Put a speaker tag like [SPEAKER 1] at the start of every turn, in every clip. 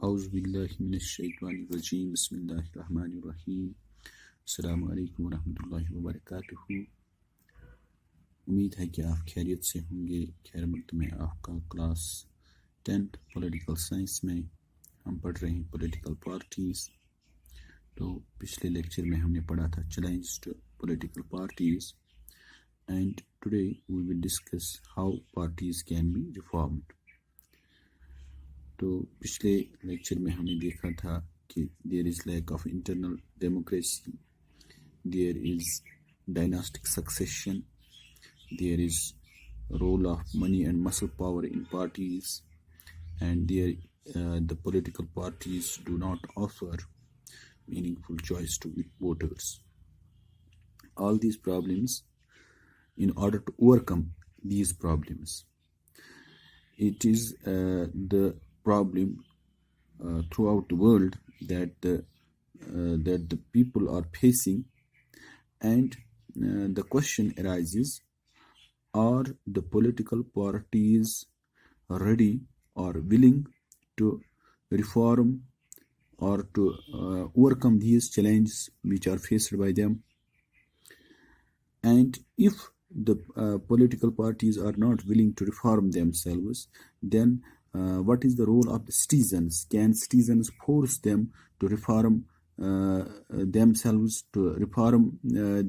[SPEAKER 1] اعوذ باللہ من الشیطان الرجیم بسم اللہ الرحمن الرحیم السلام علیکم ورحمۃ اللہ وبرکاتہ۔ امید ہے کہ آپ خیریت سے ہوں گے۔ خیر مقدم ہے آپ کا کلاس 10 پولیٹیکل سائنس میں ہم پڑھ رہے ہیں پولیٹیکل پارٹیز۔ تو پچھلے لیکچر میں ہم نے پڑھا تھا challenges to political parties and today we will discuss how parties can be reformed. تو پچھلے لیکچر میں ہم نے دیکھا تھا کہ there is lack of internal democracy, there is dynastic succession, there is role of money and muscle power in parties, and the political parties do not offer meaningful choice to voters. All these problems, in order to overcome these problems, it is the problem throughout the world that the people are facing, and the question arises: are the political parties ready or willing to reform or to overcome these challenges which are faced by them? And if the political parties are not willing to reform themselves, then what is the role of the citizens? Can citizens force them to reform themselves, to reform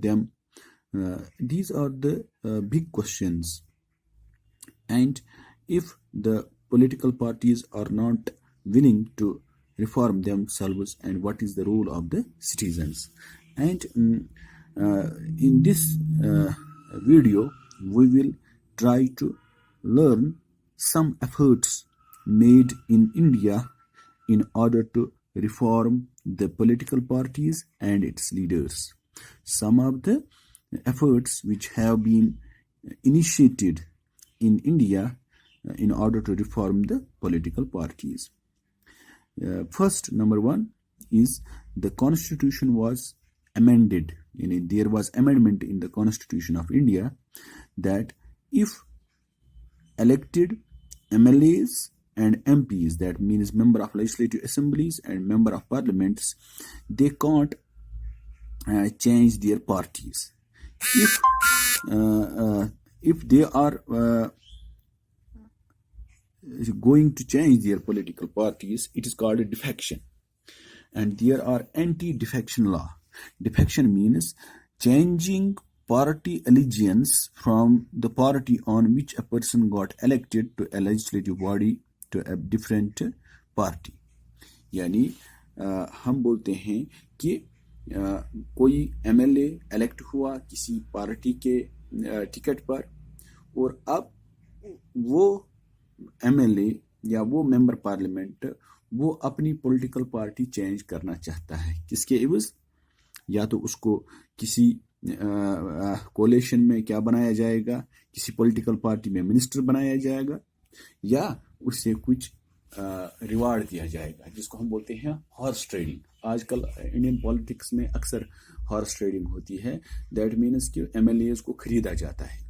[SPEAKER 1] them? These are the big questions. And if the political parties are not willing to reform themselves, and what is the role of the citizens? And in this video we will try to learn some efforts made in India in order to reform the political parties and its leaders. Some of the efforts which have been initiated in India in order to reform the political parties. First, number one is the constitution was amended. There was amendment in the Constitution of India that if elected MLAs and MPs, that means member of legislative assemblies and member of parliaments, they can't change their parties. If they are going to change their political parties, it is called a defection. And there are anti-defection law. Defection means changing party allegiance from the party on which a person got elected to a legislative body to a different party. یعنی ہم بولتے ہیں کہ کوئی M L A elect ہوا کسی party کے ticket پر، اور اب وہ ایم ایل اے یا وہ ممبر پارلیمنٹ وہ اپنی پولیٹیکل پارٹی چینج کرنا چاہتا ہے۔ کس کے عوض؟ یا تو اس کو کسی کولیشن میں کیا بنایا جائے گا، کسی پولیٹیکل پارٹی میں منسٹر بنایا جائے گا، یا اس سے کچھ ریوارڈ دیا جائے گا، جس کو ہم بولتے ہیں ہارس ٹریڈنگ۔ آج کل انڈین پولیٹکس میں اکثر ہارس ٹریڈنگ ہوتی ہے، دیٹ مینس کہ ایم ایل ایز کو خریدا جاتا ہے۔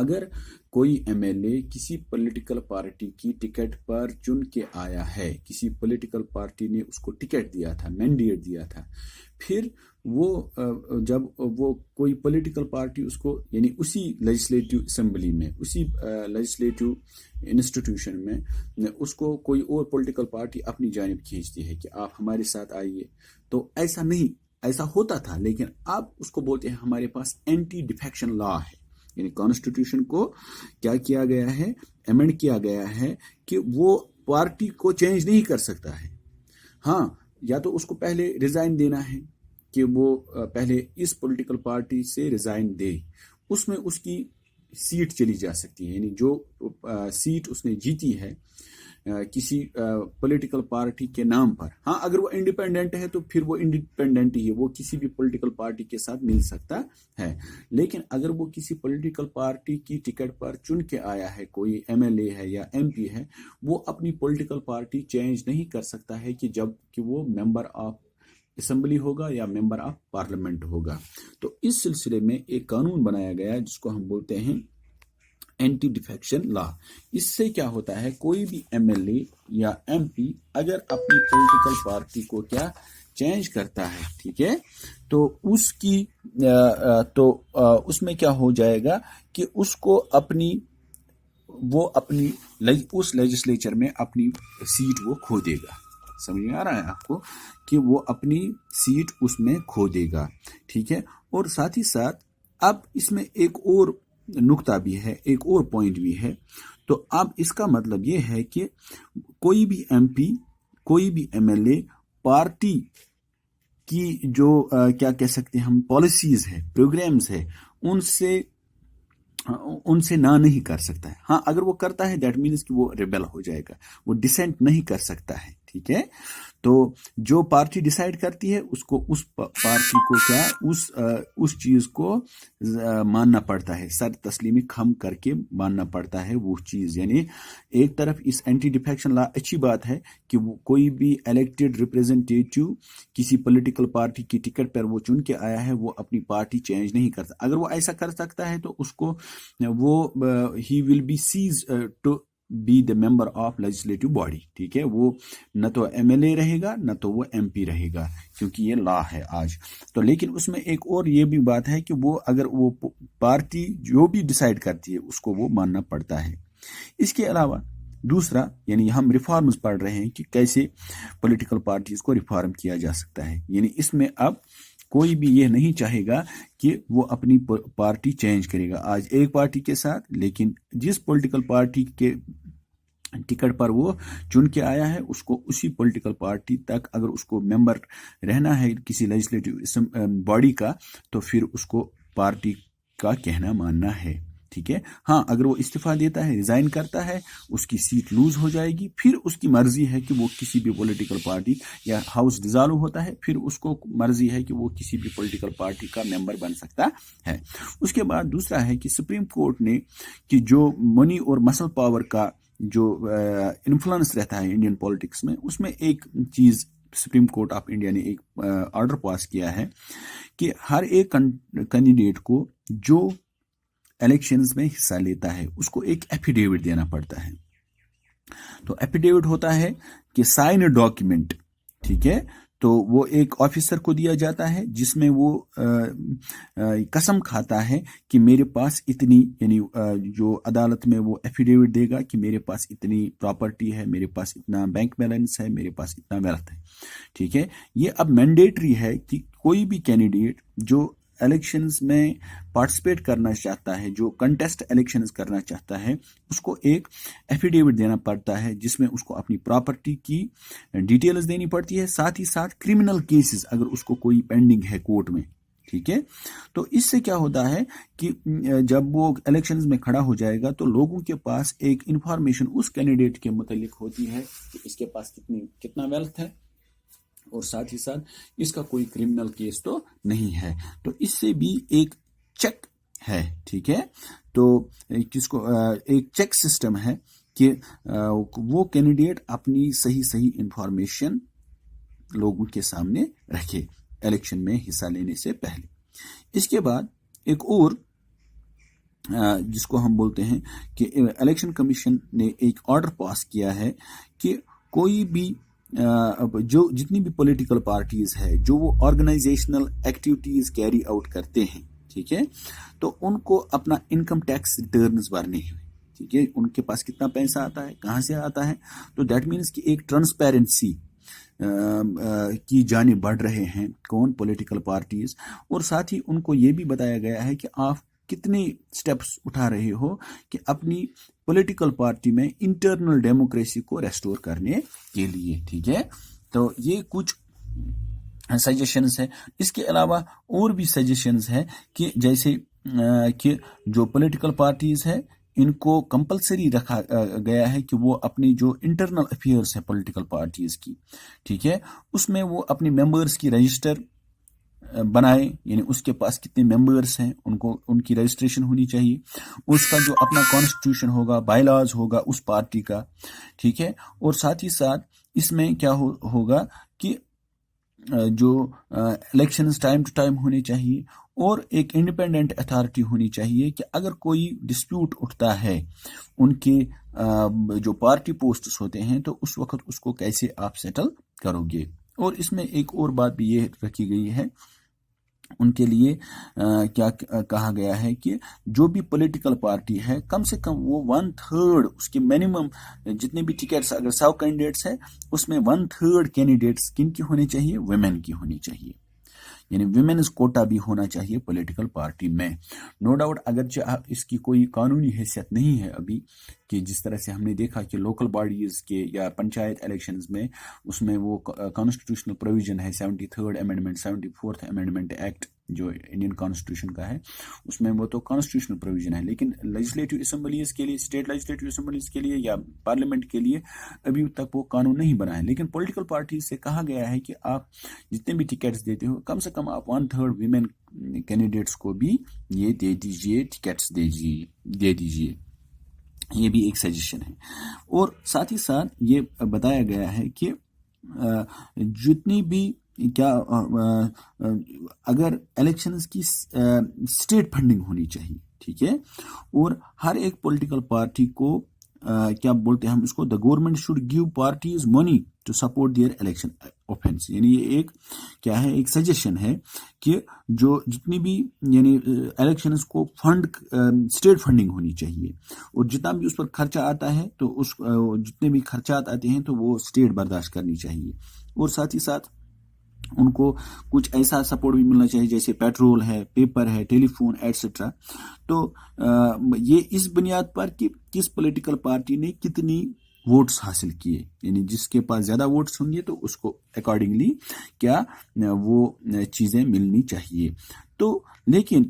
[SPEAKER 1] اگر کوئی ایم ایل اے کسی پولیٹیکل پارٹی کی ٹکٹ پر چن کے آیا ہے، کسی پولیٹیکل پارٹی نے اس کو ٹکٹ دیا تھا، مینڈیٹ دیا تھا، پھر وہ جب وہ کوئی پولیٹیکل پارٹی اس کو یعنی اسی لیجسلیٹو اسمبلی میں، اسی لیجسلیٹو انسٹیٹیوشن میں اس کو کوئی اور پولیٹیکل پارٹی اپنی جانب کھینچتی ہے کہ آپ ہمارے ساتھ آئیے، تو ایسا نہیں، ایسا ہوتا تھا، لیکن اب اس کو بولتے ہیں ہمارے پاس اینٹی ڈیفیکشن لا ہے۔ یعنی کانسٹیٹیوشن کو کیا کیا گیا ہے، ایمنڈ کیا گیا ہے کہ وہ پارٹی کو چینج نہیں کر سکتا ہے۔ ہاں، یا تو اس کو پہلے ریزائن دینا ہے کہ وہ پہلے اس پولیٹیکل پارٹی سے ریزائن دے، اس میں اس کی سیٹ چلی جا سکتی ہے، یعنی جو سیٹ اس نے جیتی ہے کسی پولیٹیکل پارٹی کے نام پر۔ ہاں، اگر وہ انڈیپینڈنٹ ہے تو پھر وہ انڈیپینڈنٹ ہی ہے، وہ کسی بھی پولیٹیکل پارٹی کے ساتھ مل سکتا ہے، لیکن اگر وہ کسی پولیٹیکل پارٹی کی ٹکٹ پر چن کے آیا ہے، کوئی ایم ایل اے ہے یا ایم پی ہے، وہ اپنی پولیٹیکل پارٹی چینج نہیں کر سکتا ہے کہ جب کہ وہ ممبر آف اسمبلی ہوگا یا ممبر آف پارلیمنٹ ہوگا۔ تو اس سلسلے میں ایک قانون بنایا گیا جس کو ہم بولتے ہیں اینٹی ڈیفیکشن لا. اس سے کیا ہوتا ہے، کوئی بھی ایم ایل اے یا ایم پی اگر اپنی پولیٹیکل پارٹی کو کیا چینج کرتا ہے، ٹھیک ہے، تو اس کی اس میں کیا ہو جائے گا کہ اس کو وہ اپنی اس لیجسلیچر میں اپنی سیٹ وہ کھو دے گا. سمجھ میں آ رہا ہے آپ کو کہ وہ اپنی سیٹ اس میں کھو دے گا، ٹھیک ہے. اور ساتھ ہی ساتھ اب اس میں ایک اور نقطہ بھی ہے، ایک اور پوائنٹ بھی ہے. تو اب اس کا مطلب یہ ہے کہ کوئی بھی ایم پی، کوئی بھی ایم ایل اے پارٹی کی جو کیا کہہ سکتے ہیں ہم پالیسیز ہے، پروگرامز ہے، ان سے نہ نہیں کر سکتا ہے. ہاں اگر وہ کرتا ہے دیٹ مینس کہ وہ ریبل ہو جائے گا، وہ ڈسینٹ نہیں کر سکتا ہے، ٹھیک ہے. تو جو پارٹی ڈیسائیڈ کرتی ہے اس کو اس پارٹی کو کیا اس چیز کو ماننا پڑتا ہے، سر تسلیمی خم کر کے ماننا پڑتا ہے وہ چیز. یعنی ایک طرف اس اینٹی ڈیفیکشن لا اچھی بات ہے کہ کوئی بھی الیکٹڈ ریپریزنٹیٹیو کسی پولیٹیکل پارٹی کی ٹکٹ پر وہ چن کے آیا ہے، وہ اپنی پارٹی چینج نہیں کرتا. اگر وہ ایسا کر سکتا ہے تو اس کو ہی will be cease to be the member of legislative body, ٹھیک ہے. وہ نہ تو ایم ایل اے رہے گا نہ تو وہ ایم پی رہے گا، کیونکہ یہ لا ہے آج. تو لیکن اس میں ایک اور یہ بھی بات ہے کہ وہ اگر وہ پارٹی جو بھی ڈیسائیڈ کرتی ہے اس کو وہ ماننا پڑتا ہے. اس کے علاوہ دوسرا، یعنی ہم ریفارمز پڑھ رہے ہیں کہ کیسے پولیٹیکل پارٹیز کو ریفارم کیا جا سکتا ہے. یعنی اس میں اب کوئی بھی یہ نہیں چاہے گا کہ وہ اپنی پارٹی چینج کرے گا آج ایک پارٹی کے ساتھ، لیکن جس پولیٹیکل پارٹی کے ٹکٹ پر وہ چن کے آیا ہے اس کو اسی پولیٹیکل پارٹی تک اگر اس کو ممبر رہنا ہے کسی لیجسلیٹو باڈی کا، تو پھر اس کو پارٹی کا کہنا ماننا ہے، ٹھیک ہے. ہاں اگر وہ استعفیٰ دیتا ہے، ریزائن کرتا ہے، اس کی سیٹ لوز ہو جائے گی، پھر اس کی مرضی ہے کہ وہ کسی بھی پولیٹیکل پارٹی یا ہاؤس ڈیزالو ہوتا ہے، پھر اس کو مرضی ہے کہ وہ کسی بھی پولیٹیکل پارٹی کا ممبر بن سکتا ہے. اس کے بعد دوسرا ہے کہ سپریم کورٹ نے کہ جو منی اور مسل پاور کا جو انفلوئنس رہتا ہے انڈین پولیٹکس میں، اس میں ایک چیز سپریم کورٹ آف انڈیا نے ایک آرڈر پاس کیا ہے کہ ہر ایک کینڈیڈیٹ کو جو الیکشنز میں حصہ لیتا ہے اس کو ایک ایفیڈیوٹ دینا پڑتا ہے. تو ایفیڈیوٹ ہوتا ہے کہ سائن ڈاکیومنٹ، ٹھیک ہے. تو وہ ایک آفیسر کو دیا جاتا ہے جس میں وہ قسم کھاتا ہے کہ میرے پاس اتنی، یعنی جو عدالت میں وہ ایفیڈیوٹ دے گا کہ میرے پاس اتنی پراپرٹی ہے، میرے پاس اتنا بینک بیلنس ہے، میرے پاس اتنا ویلتھ ہے، ٹھیک ہے. یہ اب مینڈیٹری ہے کہ کوئی بھی کینڈیڈیٹ جو الیکشنز میں پارٹیسپیٹ کرنا چاہتا ہے، جو کنٹیسٹ الیکشنز کرنا چاہتا ہے، اس کو ایک ایفیڈیوٹ دینا پڑتا ہے جس میں اس کو اپنی پراپرٹی کی ڈیٹیلز دینی پڑتی ہے، ساتھ ہی ساتھ کرمنل کیسز اگر اس کو کوئی پینڈنگ ہے کورٹ میں، ٹھیک ہے. تو اس سے کیا ہوتا ہے کہ جب وہ الیکشنز میں کھڑا ہو جائے گا تو لوگوں کے پاس ایک انفارمیشن اس کینڈیڈیٹ کے متعلق ہوتی ہے کہ اس کے پاس کتنا ویلتھ ہے، اور ساتھ ہی ساتھ اس کا کوئی کرمنل کیس تو نہیں ہے. تو اس سے بھی ایک چیک ہے، ٹھیک ہے. تو کس کو ایک چیک سسٹم ہے کہ وہ کینڈیڈیٹ اپنی صحیح انفارمیشن لوگوں کے سامنے رکھے الیکشن میں حصہ لینے سے پہلے. اس کے بعد ایک اور جس کو ہم بولتے ہیں کہ الیکشن کمیشن نے ایک آرڈر پاس کیا ہے کہ کوئی بھی جو جتنی بھی پولیٹیکل پارٹیز ہے جو وہ آرگنائزیشنل ایکٹیویٹیز کیری آؤٹ کرتے ہیں، ٹھیک ہے، تو ان کو اپنا انکم ٹیکس ریٹرنز بھرنے ہیں، ٹھیک ہے. ان کے پاس کتنا پیسہ آتا ہے، کہاں سے آتا ہے، تو دیٹ مینس کہ ایک ٹرانسپیرنسی کی جانب بڑھ رہے ہیں کون، پولیٹیکل پارٹیز. اور ساتھ ہی ان کو یہ بھی بتایا گیا ہے کہ آپ کتنے سٹیپس اٹھا رہے ہو کہ اپنی پولیٹیکل پارٹی میں انٹرنل ڈیموکریسی کو ریسٹور کرنے کے لیے، ٹھیک ہے. تو یہ کچھ سجیشنز ہیں. اس کے علاوہ اور بھی سجیشنز ہیں کہ جیسے کہ جو پولیٹیکل پارٹیز ہے ان کو کمپلسری رکھا گیا ہے کہ وہ اپنی جو انٹرنل افیئرس ہے پولیٹیکل پارٹیز کی، ٹھیک ہے، اس میں وہ اپنی ممبرس کی رجسٹر بنائے، یعنی اس کے پاس کتنے ممبرس ہیں ان کی رجسٹریشن ہونی چاہیے. اس کا جو اپنا کانسٹیٹیوشن ہوگا، بائی لاز ہوگا اس پارٹی کا، ٹھیک ہے. اور ساتھ ہی ساتھ اس میں کیا ہوگا کہ جو الیکشنز ٹائم ٹو ٹائم ہونے چاہیے، اور ایک انڈیپینڈنٹ اتھارٹی ہونی چاہیے کہ اگر کوئی ڈسپیوٹ اٹھتا ہے ان کے جو پارٹی پوسٹس ہوتے ہیں تو اس وقت اس کو کیسے آپ سیٹل کرو گے۔ اور اس میں ایک اور بات بھی یہ رکھی گئی ہے، ان کے لیے کیا کہا گیا ہے کہ جو بھی پولیٹیکل پارٹی ہے کم سے کم وہ 1/3 اس کے منیمم جتنے بھی ٹکٹس، اگر 100 کینڈیڈیٹس ہیں اس میں 1/3 کینڈیڈیٹس کن کی ہونی چاہیے؟ ویمن کی ہونی چاہیے، یعنی ویمنز کوٹا بھی ہونا چاہیے پولیٹیکل پارٹی میں۔ نو ڈاؤٹ اگرچہ اس کی کوئی قانونی حیثیت نہیں ہے ابھی، کہ جس طرح سے ہم نے دیکھا کہ لوکل باڈیز کے یا پنچایت الیکشنز میں اس میں وہ کانسٹیٹیوشنل پروویژن ہے 73rd amendment 74th amendment act جو انڈین کانسٹیٹیوشن کا ہے، اس میں وہ تو کانسٹیٹیوشنل پروویژن ہے، لیکن لیجسلیٹو اسمبلیز کے لیے، اسٹیٹ لیجسلیٹو اسمبلیز کے لیے یا پارلیمنٹ کے لیے ابھی تک وہ قانون نہیں بنا ہے۔ لیکن پولیٹیکل پارٹیز سے کہا گیا ہے کہ آپ جتنے بھی ٹکٹس دیتے ہو کم سے کم آپ 1/3 ویمن کینڈیڈیٹس کو بھی یہ دے دیجئے، ٹکٹس دے دیجئے۔ یہ بھی ایک سجیشن ہے۔ اور ساتھ ہی ساتھ یہ بتایا گیا ہے کہ جتنی بھی اگر الیکشنز کی اسٹیٹ فنڈنگ ہونی چاہیے، ٹھیک ہے، اور ہر ایک پولیٹیکل پارٹی کو کیا بولتے ہیں ہم اس کو، the government should give parties money to support their election offence, یعنی یہ ایک کیا ہے، ایک سجیشن ہے کہ جو جتنی بھی یعنی الیکشنز کو فنڈ اسٹیٹ فنڈنگ ہونی چاہیے، اور جتنا بھی اس پر خرچہ آتا ہے تو اس جتنے بھی خرچات آتے ہیں تو وہ اسٹیٹ برداشت کرنی چاہیے۔ اور ساتھ ہی ساتھ ان کو کچھ ایسا سپورٹ بھی ملنا چاہیے جیسے پیٹرول ہے، پیپر ہے، ٹیلی فون ایٹسٹرا۔ تو یہ اس بنیاد پر کہ کس پولیٹیکل پارٹی نے کتنی ووٹس حاصل کیے، یعنی جس کے پاس زیادہ ووٹس ہوں گے تو اس کو اکارڈنگلی کیا وہ چیزیں ملنی چاہیے۔ تو لیکن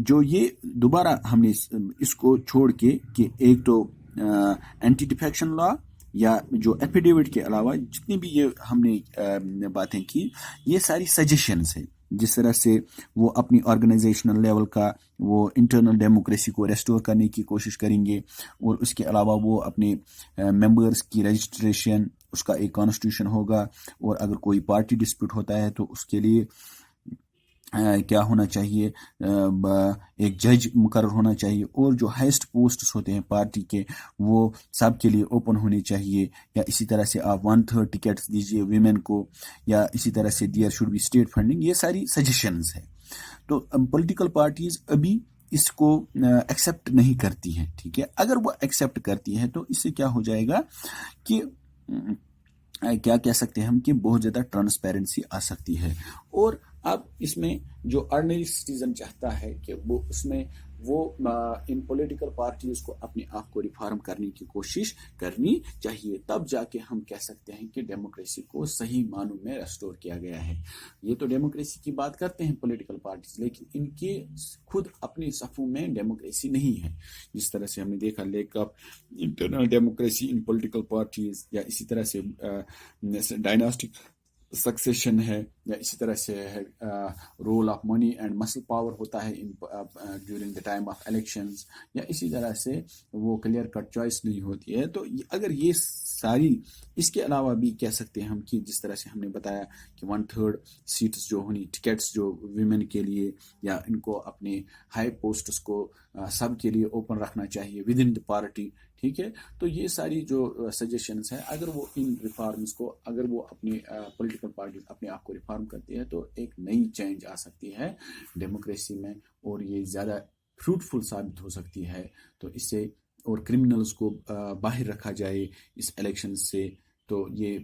[SPEAKER 1] جو یہ دوبارہ ہم نے اس کو چھوڑ کے کہ ایک تو اینٹی ڈیفیکشن لا یا جو ایفیڈیوٹ کے علاوہ جتنی بھی یہ ہم نے باتیں کی، یہ ساری سجیشنز ہیں، جس طرح سے وہ اپنی آرگنائزیشنل لیول کا وہ انٹرنل ڈیموکریسی کو ریسٹور کرنے کی کوشش کریں گے، اور اس کے علاوہ وہ اپنے ممبرز کی رجسٹریشن، اس کا ایک کانسٹیٹیوشن ہوگا، اور اگر کوئی پارٹی ڈسپیوٹ ہوتا ہے تو اس کے لیے کیا ہونا چاہیے، ایک جج مقرر ہونا چاہیے، اور جو ہائیسٹ پوسٹس ہوتے ہیں پارٹی کے وہ سب کے لیے اوپن ہونے چاہیے، یا اسی طرح سے آپ 1/3 ٹکٹس دیجیے ویمن کو، یا اسی طرح سے there should be state funding. یہ ساری سجیشنز ہیں۔ تو پولیٹیکل پارٹیز ابھی اس کو ایکسیپٹ نہیں کرتی ہیں، ٹھیک ہے۔ اگر وہ ایکسیپٹ کرتی ہیں تو اس سے کیا ہو جائے گا کہ کیا کہہ سکتے ہیں ہم کہ بہت زیادہ ٹرانسپیرنسی آ سکتی ہے۔ اور اب اس میں جو آرڈنری سٹیزن چاہتا ہے کہ وہ اس میں وہ ان پولیٹیکل پارٹیز کو اپنے آپ کو ریفارم کرنے کی کوشش کرنی چاہیے، تب جا کے ہم کہہ سکتے ہیں کہ ڈیموکریسی کو صحیح معنوں میں ریسٹور کیا گیا ہے۔ یہ تو ڈیموکریسی کی بات کرتے ہیں پولیٹیکل پارٹیز، لیکن ان کے خود اپنے صفوں میں ڈیموکریسی نہیں ہے، جس طرح سے ہم نے دیکھا leak of internal democracy in political parties, یا اسی طرح سے ڈائناسٹک سکسیشن ہے، یا اسی طرح سے role of money and muscle power ہوتا ہے during the time of elections, یا اسی طرح سے وہ کلیئر کٹ چوائس نہیں ہوتی ہے۔ تو اگر یہ ساری اس کے علاوہ بھی کہہ سکتے ہیں ہم کہ جس طرح سے ہم نے بتایا کہ 1/3 سیٹس جو ہونی، ٹکٹس جو ویمن کے لیے یا ان کو اپنے ہائی پوسٹس کو سب کے لیے اوپن رکھنا چاہیے ود ان دا پارٹی، ٹھیک ہے۔ تو یہ ساری جو سجیشنز ہیں اگر وہ ان ریفارمز کو، اگر وہ اپنی پولیٹیکل پارٹیز اپنے آپ کو ریفارم کرتی ہے تو ایک نئی چینج آ سکتی ہے ڈیموکریسی میں، اور یہ زیادہ فروٹفل ثابت ہو سکتی ہے۔ تو اس سے اور کرمنلز کو باہر رکھا جائے اس الیکشن سے، تو یہ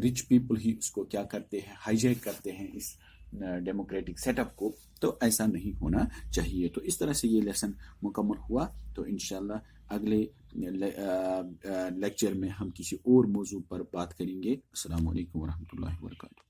[SPEAKER 1] رچ پیپل ہی اس کو کیا کرتے ہیں، ہائی جیک کرتے ہیں اس ڈیموکریٹک سیٹ اپ کو، تو ایسا نہیں ہونا چاہیے۔ تو اس طرح سے یہ لیسن مکمل ہوا۔ تو انشاءاللہ اگلے لیکچر میں ہم کسی اور موضوع پر بات کریں گے۔ السلام علیکم ورحمۃ اللہ وبرکاتہ۔